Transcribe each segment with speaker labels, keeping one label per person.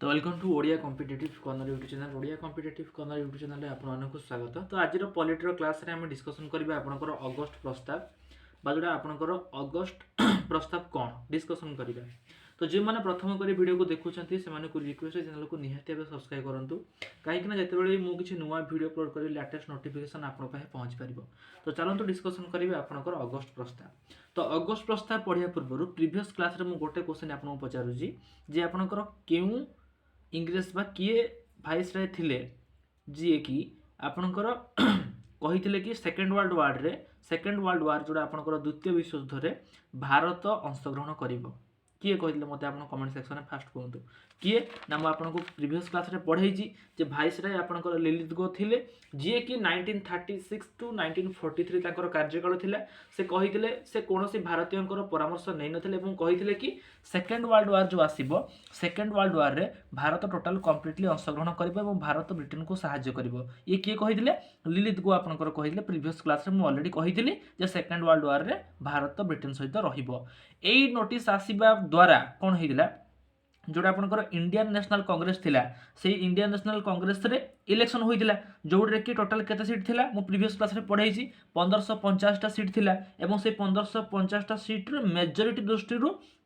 Speaker 1: तो welcome to Odia competitive corner YouTube channel Odia competitive corner YouTube channel आपको स्वागत। तो आज पॉलिटर क्लास रे हम डिस्कशन करबा आपनकर अगस्त प्रस्ताव बा जोटा आपनकर अगस्त प्रस्ताव कौन डिस्कशन करबा। तो जो मैंने प्रथम कर वीडियो को देखुंत से रिक्वेस्ट चैनल को निहाती भाव सब्सक्राइब करूँ कहीं जिते मुझे नुआ वीडियो अपलोड करी लेटेस्ट नोटिफिकेशन आप पहुँच पार। तो चलते डिस्कसन करेंगे आपनकर अगस्त प्रस्ताव। तो अगस्त प्रस्ताव पढ़िया पूर्व प्रीवियस क्लास रे गोटे क्वेश्चन आपको पचारूँ जे आपनकर क्यों इंग्रेस बा किए भाइसराय थिले जी कि आपणकर कही कि सेकेंड वर्ल्ड वार जोड़ा आपणकर द्वितीय विश्वयुद्ध रे भारत अंशग्रहण करिवो किए कहते मत आप कमेंट सेक्शन में फास्ट कहतु किए ना मुझे प्रीवियस क्लास रे पढ़ाई जे भाइसराय आपणकर लिलिथ गो थिले जी कि 1936 टू 1943 ताकर कार्यकाल थिला। से कही से कौन भारतीय परामर्श नहीं नथिले एवं कही कि सेकेंड वर्ल्ड वार जो आसीबो सेकेंड वर्ल्ड वार रे भारत टोटाल कंप्लीटली अंशग्रहण करिबो एवं भारत ब्रिटेन को सहायता करिबो। ये किए कही लिलिथ गो आपणकर कही प्रीवियस क्लास रे मु ऑलरेडी कही जे सेकेंड वर्ल्ड वार रे भारत ब्रिटेन सहित रहिबो। एई नोटिस आसीबा द्वारा कौन होइदिला जोड़ा आपनकर इंडियन नेशनल कांग्रेस थिला से इंडियन नेशनल कांग्रेस रे इलेक्शन होइदिला जोड़े कि टोटल केते सीट थिला मु प्रीवियस क्लास रे पढ़ाई 1550 टा सीट थिला एवं से 1550 टा सीट रे मेजॉरिटी दृष्टि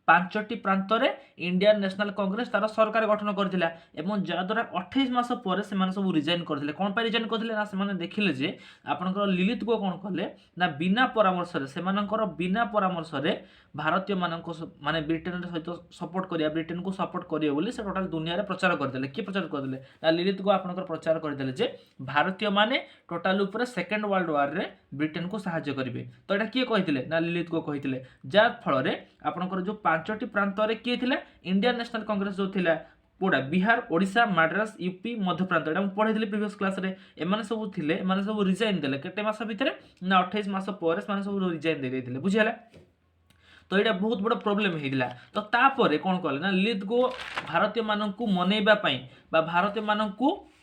Speaker 1: 5टी प्रांत रे इंडियन नेशनल कांग्रेस तार सरकार गठन करथिला एवं जद्वारा 28 मास पर से माने सब रिजाइन करथिले। कोन पे रिजाइन करथिले ना से माने देखिले जे आपनकर लिलिथ को कोन कले ना बिना परामर्श रे से मानकर बिना परामर्श रे भारतीय मानको माने ब्रिटेन सहित सपोर्ट करिया ब्रिटेन को सपोर्ट करियो बोली से टोटल दुनिया रे प्रचार करथिले। कि प्रचार करथिले ना लिलिथ को आपनकर प्रचार करथिले जे भारतीय माने टोटल ऊपर सेकेंड वर्ल्ड वार रे ब्रिटेन को सहायता करिवे। तो एटा किए कहिथिले ना लिलिथ को कहिथिले जा फल रे आपनकर जो 5टी प्रांत रे किए थिला इंडियन नेशनल कांग्रेस जो थिला पोड़ा बिहार ओडिशा मद्रास यूपी मध्य प्रांत एटा पढ़ाई प्रीवियस क्लास रे एमाने सब थिले एमाने सब रिजाइन देले केते मास भितरे ना 28 मास पर एमाने सब रिजाइन दे देथिले बुझियाला। तो यहाँ बहुत बड़ प्रोब्लेम होता तो तापर कौन कले ना लिलिथ गो भारतीय मानू मनैबा भारतीय मानू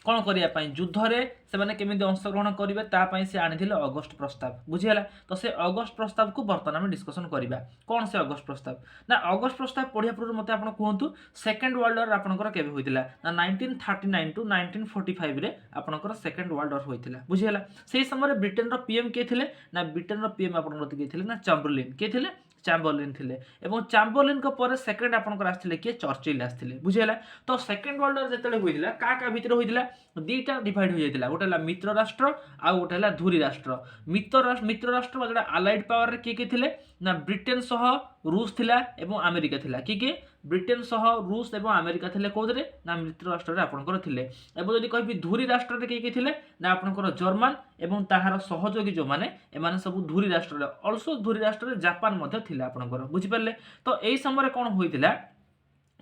Speaker 1: कौन करने युद्ध से केमी अंशग्रहण करेंगे से आनी अगस्त प्रस्ताव बुझीगला। तो से अगस्त प्रस्ताव को बर्तमान डिस्कसन करवा कौन से अगस्त प्रस्ताव ना अगस्त प्रस्ताव पढ़िया पूर्व मत आप कहतु सेकेंड वर्ल्ड वार आपंकर केवे होता ना 1939 टू 1945 रे आपंकर सेकेंड वर्ल्ड वार होता बुझीगला। से समय ब्रिटेन पीएम किए थे ना ब्रिटेन पीएम आपंकर ना चैम्बरलिन किए थे चैम्बरलिन थिले एवं चैम्बरलिन को पर सेकेंड आपनकर आस्थिले किए चर्चिल आस्थिले बुझीगला। तो सेकेंड वर्ल्ड वार जेतेले होइदिला का भितर होइदिला दुईटा डिवाइड हो जाइतिला गोटे हला मित्र राष्ट्र आ गोटे हला धुरी राष्ट्र। मित्र राष्ट्र बा जेटा अलाइड पावर रे के थिले ना ब्रिटेन सह रूस थिला एवं अमेरिका थिला कि ब्रिटेन सह रूस एवं अमेरिका थिले कोदरे ना मित्र राष्ट्र रे आपनकर थिले एवं जदि कहबी धुरी राष्ट्र रे के थिले ना आपनकर जर्मन एवं ताहार सहयोगी जो माने एमाने सब धुरी राष्ट्र रे अल्सो धुरी राष्ट्र रे जापान मध्ये थिला आपनकर बुझि पारले। तो एई समय कोन होइतिला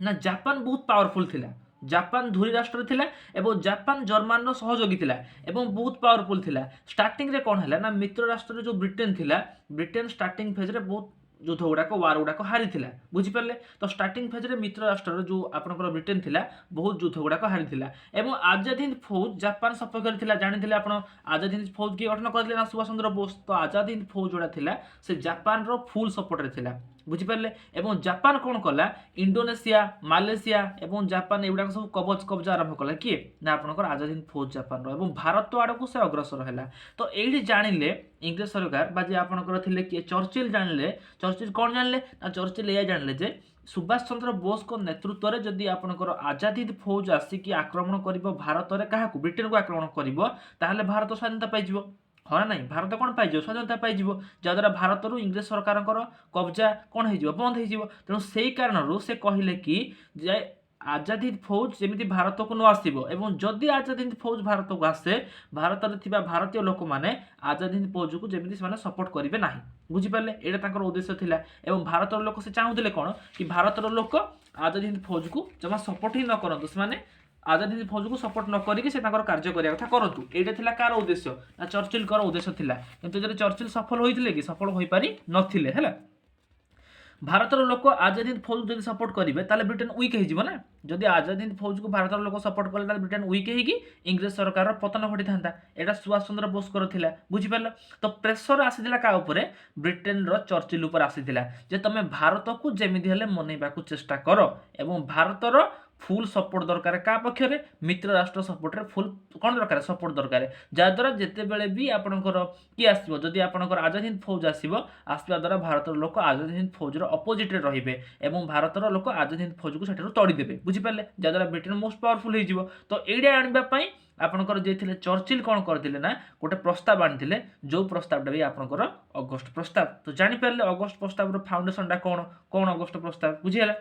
Speaker 1: ना जापान बहुत पावरफुल थिला जापान धुरी राष्ट्र थिला एवं जापान जर्मन रो सहयोगी थिला एवं बहुत पावरफुल थिला। स्टार्टिंग रे कोन हला ना मित्र राष्ट्र रे जो ब्रिटेन थिला ब्रिटेन स्टार्टिंग फेज रे बहुत युद्ध गुड़ाक वार गुड़ाक हारी बुझीपारे। तो स्टार्टिंग फेज रे मित्र राष्ट्र जो आपनकर ब्रिटेन थिला बहुत युद्ध गुड़ाक हारी एवं आजाद हिंद फौज जापान सपक्ष थिला जानिथिले आपण आजाद हिंद फौज किए गठन करथिले ना सुभाष चंद्र बोस। तो आजाद हिंद फौज जोड़ा थिला से जापान रो फुल सपोर्ट रे थिला बुझीपारे। एवं जापान कौन कला इंडोनेशिया मालेशिया एवं जापान एगुड़ा सब कब्जा आरंभ कला किए ना आपनकर आजाद हिंद फौज जापान रो एवं भारत आड़ को से अग्रसर है। तो ये जानिले इंग्रेज सरकार बाजी आपनकर थिले किए चर्चिल जानिले चर्चिल कौन जानिले ना चर्चिल या जानिले जे सुभाष चंद्र बोस को नेतृत्व में जदि आपनकर आजाद हिंद फौज आसिकी आक्रमण करिवो भारत रे काहाकू ब्रिटेन को आक्रमण करिवो ताहले भारत स्वाधीनता पाइजिवो हाँ ना नहीं भारत कौन पाइज स्वाधीनता पाइज जहाद्वारा भारत रु इंग्रेज सरकार कब्जा कौन हो बंद हो तेणु से कारण से कहले कि आजाद हिंद फौज जमी भारत को न आसो एवं जदि आजाद हिंद फौज भारत को आसे भारत में भारतीय लोक मैंने आजाद हिंद फौज को जमी से सपोर्ट करेंगे ना बुझीपारे। यहाँ उद्देश्य थिला एवं भारत लोक से चाहूले कौन कि भारत लोक आजाद हिंद फौज को जमा सपोर्ट ही न करतु से आजाद हिंद फौज को सपोर्ट न करिके से कार्य करिया कथा करतु एटा थिला कार उद्देश्य ना चर्चिल कर उद्देश्य थिला किंतु जदि चर्चिल सफल होइतिले कि सफल होई पारि नथिले हैला। भारत लोक आजाद हिंद फौज जदि सपोर्ट करेंगे ताले ब्रिटेन वीक हो ना जदि आजाद हिंद फौज को भारत लोक सपोर्ट कले ब्रिटेन वीक होगी इंग्रेज सरकार पतन घटी था यहाँ सुभाष चंद्र बोस कर बुझीपार। तो प्रेसर आसीला का उपरे ब्रिटेन रो चर्चिल उपर आसीला जे तमे भारत को जेमिति हेले मनैबा को चेष्टा कर एवं भारत फुल सपोर्ट दरकार क्या पक्षरे मित्र राष्ट्र सपोर्ट रे फुल कौन दरकार सपोर्ट दरकार जहाँद्वारा जितेबले भी आपंकर किए आसो जदि आपंकर आजाद हिंद फौज आसवा द्वारा भारतर लोक आजाद हिंद फौजर अपोजिट रे और भारतर लोक आजाद हिंद फौज को सेठार तड़ीदेवे बुझीपारे जहाँद्वारा ब्रिटेन मोस्ट पावरफुल हो तो यहीटा आने आपंकर जे चर्चिल कौन करते ना गोटे प्रस्ताव आनी जो प्रस्तावटा भी आपंकर अगस्ट प्रस्ताव तो जानीपारे अगस्ट प्रस्ताव फाउंडेशनटा कौन कौन अगस्ट प्रस्ताव बुझीगला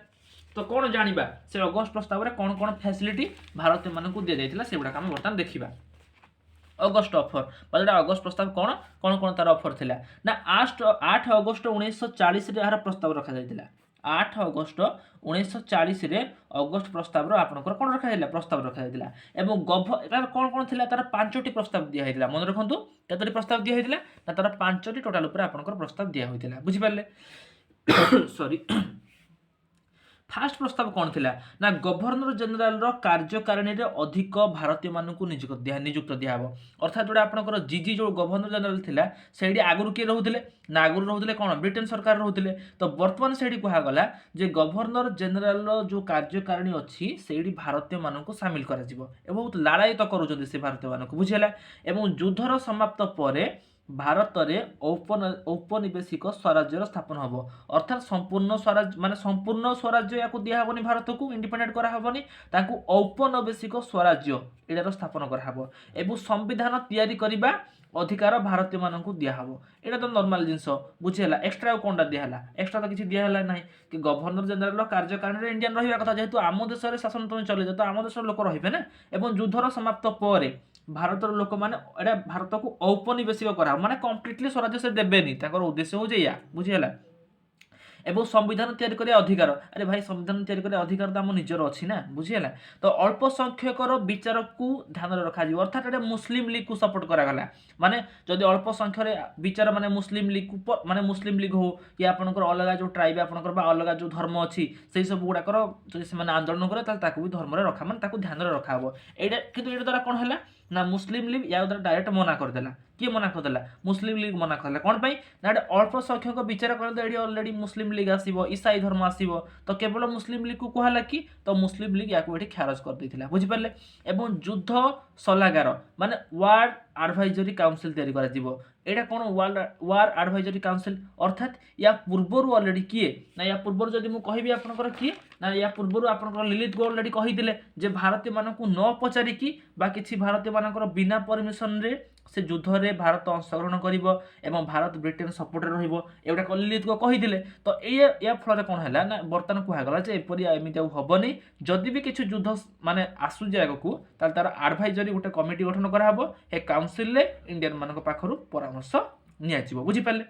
Speaker 1: तो कौन जाना से अगस्ट प्रस्ताव में कौन कौन फैसिलिटी भारतीय मानक दि जाता से गुड़ाक आम बर्तमान देखा अगस्ट अफर जो अगस्ट प्रस्ताव कौन कौन कौन तार अफर थी ना 8 अगस्ट 1940 यार प्रस्ताव रखा जाता 8 अगस्ट 1940 अगस्ट प्रस्ताव आपंकर कौन रखा प्रस्ताव रखा जाता तार कौन कौन थी तार 5टी प्रस्ताव दिखाई मन रखु कतोटी प्रस्ताव दिखाई ना तार 5टी टोटाल आपंकर प्रस्ताव दिखाई बुझीपारे सॉरी फास्ट प्रस्ताव कौन थिला ना गवर्नर जनरल कार्यकारिणी रे अधिक भारतीय मानक नियुक्त दिहब अर्थात जोड़ा आपंकर जीजी जो गवर्नर जनरल थिला सेठी आगुरी किए रोते ना आगुरी रोते कौन ब्रिटेन सरकार रोते तो बर्तमान से कहगला जे गवर्नर जनरल जो कार्यकारिणी अच्छी से भारतीय मानक सामिल कर बहुत लाड़ायित करुँच से भारतीय मानक बुझेगा एवं युद्धर समाप्त पर भारत में औपनिवेशिक स्वराज्यर स्थापन हम अर्थात संपूर्ण स्वराज माने संपूर्ण स्वराज्य या दिहबनी भारत को इंडिपेंडेंट कराहबनी औपनिवेशिक स्वराज्य यार स्थापन कर संविधान तैयारी करने अधिकार भारतीय मानक दिहब यहाँ तो नॉर्मल जिनस बुझीगला एक्सट्रा कौनटा दिहला एक्सट्रा तो किसी दिहला ना कि गवर्नर जनरल कार्यकारिणी में इंडियन रहा कथा जेहेतु आम देश में शासन तुम चले तो आम देश लोक रे ना युद्धर समाप्त पर भारतर लोक मैंने भारत को औपनिवेशिक करा माने कम्प्लीटली स्वराज्य से देवेनी उद्देश्य हो बुझीगला एवं संविधान तैयारी करने अधिकार अरे भाई संविधान तैयारी करने अधिकार तो आम निजर अच्छी ना बुझीगला तो अल्प संख्यकर विचार को ध्यान रखा अर्थात ये मुस्लिम लीग को सपोर्ट करागला माने जदि अल्प संख्य विचार माने मुस्लिम लीग को माने मुस्लिम लीग हो कि आपंकर अलग जो ट्राइब आपंकर अलग जो धर्म अच्छी से सब गुड़ाकर जो आंदोलन करे भी धर्म रखा माने ध्यान रखा हम यहाँ कि द्वारा कौन है ना मुस्लिम लीग या द्वारा डायरेक्ट मना करदेला किए मना करदेला मुस्लिम लीग मना करदेला कौन पाई ना अल्प संख्यक विचार करते ये ऑलरेडी मुस्लिम लीग आसो ईसाई धर्म आसो तो केवल मुस्लिम लीग को कहला कि तो मुस्लिम लीग या खारज कर देथिला बुझिपारे एवं युद्ध सलागार माने वार एडवाइजरी काउंसिल तैयारी करा एटा कौन वार एडवाइजरी काउंसिल अर्थात या पूर्वर ऑलरेडी किए ना या पूर्वर जदि मु कहबी आपनकर किए ना या पूर्वर आपनकर लिलित गो ऑलरेडी कहिदिले जे भारतीय मानकु न पचारिकी बा किछि भारतीय मानकर बिना परमिशन रे से युद्ध रे भारत अंशग्रहण करिवो एवं भारत ब्रिटेन सपोर्ट रे रहिवो एटा लिलित गो कहिदिले तो या फल कौन है ना बर्तमान कहगला जे एपरि एमिति हबनी जदि भी किछु युद्ध माने आसु जे आगकु तार एडवाइजरी गोटे कमिटी गठन करा हबो ए काउंसिल रे इंडियन मानक पाखरु परामर्श नियाजिवो बुझिपारे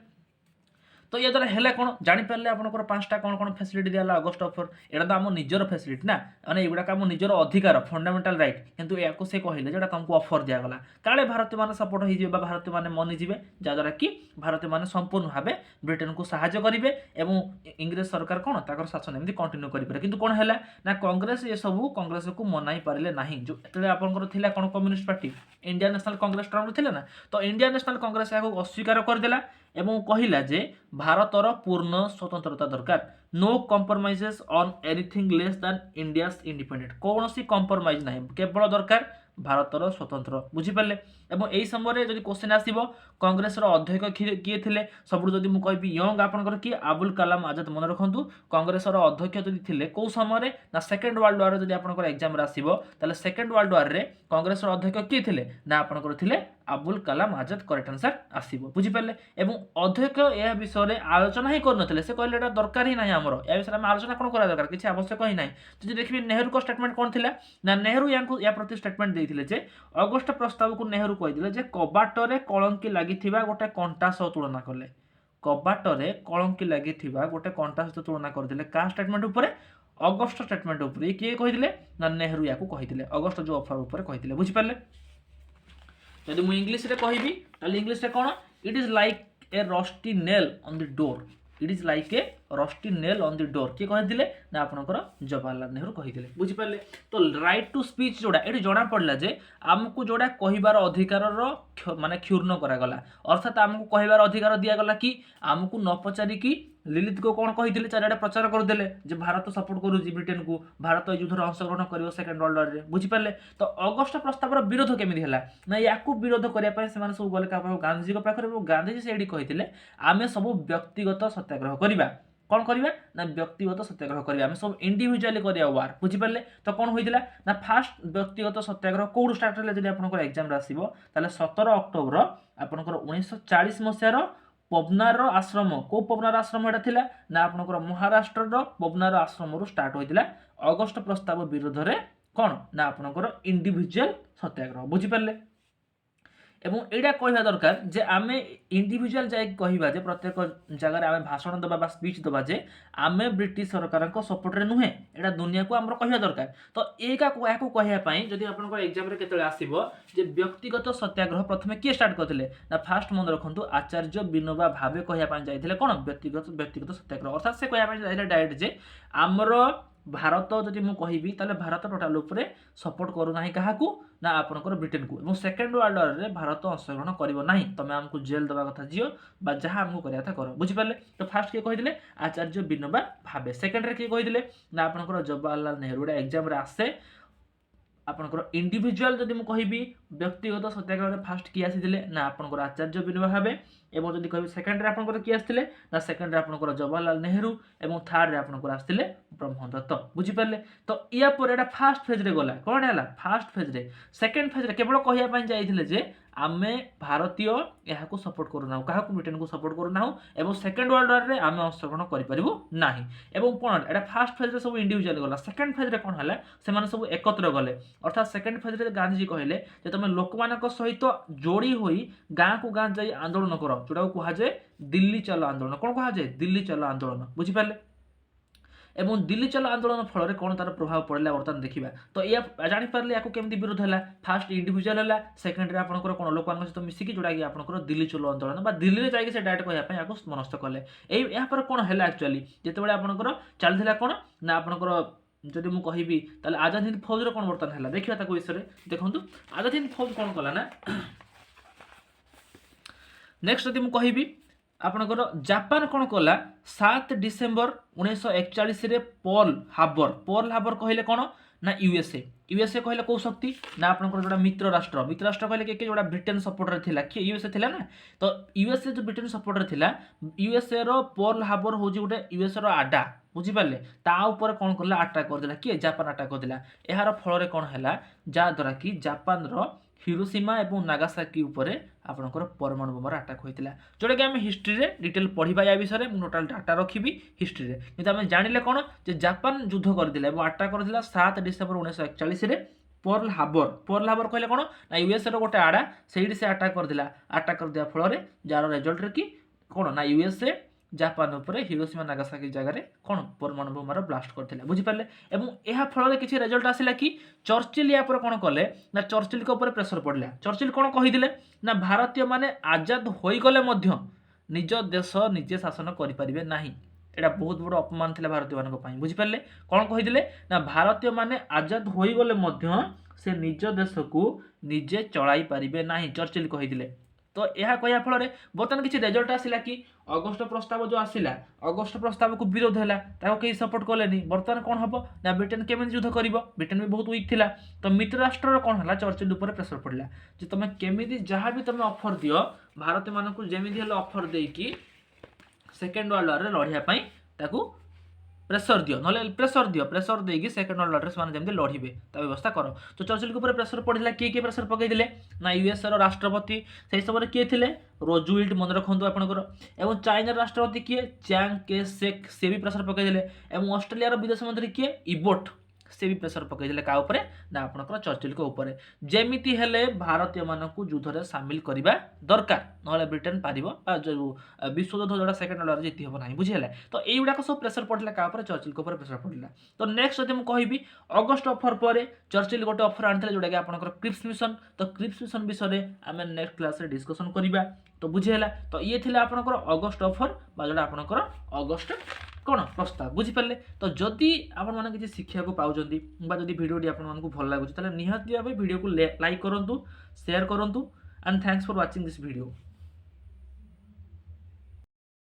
Speaker 1: तो या द्वारा है कौन जानीपारे आपंकर 5टा कौन कौन फैसिलिटी दिया अगस्ट अफर यहाँ तो आम निजर फैसिलिटी ना मैंने युवाक आम निजर अधिकार फंडामेंटाल राइट किंतु या से कहले जो तुमको अफर दिगला काले भारतीय मान सपोर्ट हो भारतीय मान मनीजे जहाँद्वारा कि भारतीय मान संपूर्ण भाव ब्रिटेन को साहाय्य करेंगे और इंग्रेज सरकार कौन तर शासन एमती कंटिन्यू करेंगे किंतु कौन है ना कांग्रेस ये सब कांग्रेस को मनाई पारे ना जो आपंकर कौन communist party Indian national Congress term थे ना तो इंडियन नेशनल कांग्रेस यहाँ अस्वीकार करदेला एवं कहला जे भारतर पूर्ण स्वतंत्रता दरकार no compromises on anything less than India's independent कौन सी कॉम्प्रोमाइज ना केवल दरकार भारतर स्वतंत्र बुझीपारे एवं यही समय जब क्वेश्चन आसो कांग्रेस अध्यक्ष किए थे सब जब मुझे कहि यंग आपंकर किए अबुल कलाम आजाद मन रखु कांग्रेस अध्यक्ष जब थे कौ समय ना सेकेंड वर्ल्ड वार जब आप एग्जाम आसो सेकेंड वर्ल्ड वार रे कांग्रेस अध्यक्ष किए थे ना आपंकर थे अबुल कलाम आजाद करेक्ट आंसर आसो बुझीपारे एवं अध्यक्ष यह विषय में आलोचना ही करते से कहले दरकार ही ना आमर या विषय में आलोचना कौन करा दरकार किसी आवश्यक ही ना तो देखिए नेहरू को स्टेटमेंट कौन थी ना नेहरू या प्रति स्टेटमेंट देते अगस्ट प्रस्ताव को नेहरू कही कबाटर कलंकी लगी गोटे कंटा सह तुलना कले कबाटर कलंकी लगी गोटे कंटा सहित तुलना करते क्या स्टेटमेंट उपर अगस्ट स्टेटमेंट उपर किए कही ना नेहरू या कही अगस्ट जो अफर उपर कही बुझीपारे जब मुझे इंग्लीश रे कहबी इंग्लीश रे कौन it is like a rusty nail on the door it is like a rusty nail on the door किए कहिथिले ना आपनकर जवाहरलाल नेहरू कहिथिले बुझिपारे। तो राइट टू स्पीच जोड़ा ये जना पड़ा जे आमको जोड़ा कहबार अधिकार माने क्षुर्ण करागला अर्थात आमको कहबार अधिकार दिगला कि आमको न पचारिकी लिलित को कौन कही चारिड़े प्रचार करदे जे भारत सपोर्ट करुच्ची ब्रिटेन को भारत युद्धर अंशग्रहण कर सेकेंड वर्ल्ड वार बुझिपारे। तो अगस्ट प्रस्ताव विरोध केमी है ना या विरोध करने सब गले गांधीजी पाखे गांधीजी से कही आम सब व्यक्तिगत सत्याग्रह करवा कौन करवा ना व्यक्तिगत सत्याग्रह करवा आम सब इंडिविजुअली करवा वार बुझिपारे। तो कौन होता ना फास्ट व्यक्तिगत सत्याग्रह कौट स्टार्ट है जब आप एग्जाम आसो 17 अक्टोबर आपंकर 1940 मसीहार पवनार आश्रम को पवनार आश्रम एटा थिला ना आपनकर महाराष्ट्र पवनार आश्रम रु स्टार्ट होइतिला अगस्ट प्रस्ताव विरोध रे कौन ना आपनकर इंडिविजुअल सत्याग्रह बुझिपारे। एवं एटा कहवा दरकार जे आमे इंडिविजुअल जाय कहवा जे प्रत्येक जगह आमे भाषण दबा स्पीच दबा जे आमे ब्रिटिश सरकार को सपोर्ट रे नुहे एटा दुनिया को हमर कहवा दरकार। तो एका को कहया पई जदी आपनकर एग्जाम रे केतले आसीबो जे व्यक्तिगत सत्याग्रह प्रथमे के स्टार्ट करथिले ना फास्ट मन रखंतु आचार्य विनोबा भावे कहया पई जायथिले कोन व्यक्तिगत सत्याग्रह अर्थात से कहया पई जायथिले डायरेक्ट जे हमर भारत जदि मु कहिबी ताले भारत टोटाल उपरे सपोर्ट करू नाही काहाकू ना आपनकर ब्रिटेन को एवं सेकेंड वर्ल्ड वार रे भारत अंशग्रहण करिवो नाही तमे हमकु जेल दबा कथा जियो बा जहा हमकु करिया था करो बुझिपाले। तो फास्ट के कहिदिले आचार्य विनोबा भावे सेकेंड रे के कहिदिले ना आपनकर जवाहरलाल नेहरू रे एग्जाम रे आसे आपनकर इंडिविजुअल जदि मु कहिबी व्यक्तिगत सत्याग्रह रे फास्ट की आसीथिले ना आपनकर आचार्य विनोबा भावे एवं जदि कहबी सेकेंड रे आपनकर की आसीथिले ना सेकेंड रे आपनकर जवाहरलाल नेहरू एवं थर्ड रे आपनकर आसीथिले ब्रह्मदत्त बुझिपारे। तो या पर एटा फास्ट फेज रे गला कोन हैला फास्ट फेज रे सेकेंड फेज रे केवल कहिया पई जाइथिले जे आमे भारतीय यहाँ को सपोर्ट करू ना काहा को ब्रिटेन को सपोर्ट करू ना एवं सेकेंड वर्ल्ड वार रे आमे अंशग्रहण करि परिबो नाही एवं कोन एटा फास्ट फेज रे सब इंडिविजुअल गला सेकेंड फेज रे कोन हला से माने सब एकत्र गले अर्थात सेकेंड फेज रे गांधीजी कहले जे तमे लोक मानक सहित जोड़ी होई गां को गां जाई आंदोलन करो जोटा को कहा जाय दिल्ली चलो आंदोलन कोन कहा जाय दिल्ली चलो आंदोलन बुझि पाले। एवं दिल्ली चलो आंदोलन फल कौन तार प्रभाव पड़ा बर्तमान देखा। तो या जापारे या केमती विरोध है फास्ट इंडिविजुअल है सेकेंड आपंकर कौन लोक सहित मिसिकी जोटा कि आपंकर दिल्ली चलो आंदोलन दिल्ली में जाकि डायरेक्ट कहवाई मनस्थ कले यापर कौन है एक्चुअली जिते आपंकर चलता कौन ना आपंकर जदि मुझे कहबी ताले आजाद हिंद फौज कौन बर्तमान है देखा विषय देखूँ आजाद हिंद फौज कौन कला ना नेक्स्ट जदि मुझे कहबी आपनकर जापान कौन कला 7 डिसेम्बर 1941 रे पर्ल हार्बर कहले कौन ना यूएसए कहले कौ शक्ति ना आपनकर जोड़ा मित्र राष्ट्र कहले के जोड़ा ब्रिटेन सपोर्ट रे थिला कि यूएसए थिला ना। तो यूएसए जो ब्रिटेन सपोर्ट रे थिला यूएसए रो पर्ल हार्बर होजी गोटे यूएसए रो आडा बुझी पाले ता ऊपर कौन करला अटैक कर देला कि जापान अटैक कर देला एहार फल रे कौन हैला जा द्वारा कि जापान रो हिरोशिमा एवं नागासाकी उपरे आपनकर परमाणु बोमार अटैक होइतिला जोटा कि आमे हिस्ट्री रे डिटेल पढ़िबा या विषय रे मु टोटल डाटा रखिबी हिस्ट्री रे किंतु आमे जानिले कोन जे जापान युद्ध करदिला एवं अटैक करदिला 7 डिसेंबर 1941 रे पर्ल हार्बर कहले कोन ना यूएसए रो गोटे आडा सेही से अटैक कर दिया फल रे जार रिजल्ट रे कि कोन ना यूएसए जापान उपरे हिरोशिमा नागासाकी जगह रे कोन परमाणु बोमार ब्लास्ट करथिला बुझि पाले। एवं एहा फल रे किछि रिजल्ट आसिला कि चर्चिल या पर कोन कले ना चर्चिल के ऊपर प्रेशर पड़ला चर्चिल कोन कहिदिले ना भारतीय माने आजाद होई गले मध्य निज देश निजे शासन करि परिबे नाही एटा बहुत बड़ अपमान थिला भारतीय मानक पई बुझि पाले कोन कहिदिले ना भारतीय माने आजाद होई गले मध्य से निज देश को निजे चलाई परिबे नाही चर्चिल कहिदिले। तो यह कहया फल बर्तमान किसी रिजल्ट आसिला कि अगस्ट प्रस्ताव जो आसिला अगस्ट प्रस्ताव को विरोध है कहीं सपोर्ट कले बर्तमान कौन हम ना ब्रिटेन केमी युद्ध कर ब्रिटेन भी बहुत वीक थिला। तो मित्र राष्ट्र कौन है चर्चिल उपर प्रेसर पड़ा जे तुम केमी जहाँ भी तुम ऑफर दियो भारतीय मानक जमी ऑफर देकी सेकेंड वर्ल्ड वार लड़ाई ताकू प्रेसर दियो ना प्रेसर देकी सेकेंड वर्ल्ड वार से जमी लड़े ता व्यवस्था कर। तो चर्चिल के ऊपर प्रेसर पड़ा किए प्रेसर पकईदे ना यूएसए राष्ट्रपति से समय किए थे रोजवेल्ट मन रखु आपंकर एवं चाइना राष्ट्रपति किए च्यांग के शेक से भी प्रेसर पकईदे एवं ऑस्ट्रेलिया विदेश मंत्री किए इबोट से भी प्रेसर पकईदे क्या उपरे ना आपंकर चर्चिल के ऊपर जेमिति हेले भारतीय मानक युद्ध में सामिल करवा दरकार ना ब्रिटेन पार जो विश्व युद्ध जोड़ा सेकेंड वर्ल्ड वार जीति हम ना बुझीगला। तो युवाक सब प्रेसर पड़ा क्या चर्चिल के ऊपर प्रेसर पड़ा। तो नेक्स्ट जब मुझे कहबी अगस्ट ऑफर पर चर्चिल गोटे ऑफर आनी जोटा कि आपंकर क्रिप्स मिशन। तो क्रिप्स मिशन विषय आम नेक्स्ट क्लास डिस्कसन करवा। तो बुझीगला। तो ये थे आपंकर अगस्ट ऑफर जोटा आपंकर अगस्ट କ'ଣ ପ୍ରସ୍ତାବ ବୁଝିପାରିଲେ। ତ ଯଦି ଆପଣମାନେ କିଛି ଶିଖିବାକୁ ପାଉଛନ୍ତି ବା ଯଦି ଭିଡ଼ିଓଟି ଆପଣମାନଙ୍କୁ ଭଲ ଲାଗୁଛି ତାହେଲେ ନିହାତି ଭାବେ ଭିଡ଼ିଓକୁ ଲାଇକ୍ କରନ୍ତୁ, ସେୟାର କରନ୍ତୁ, and thanks for watching this video.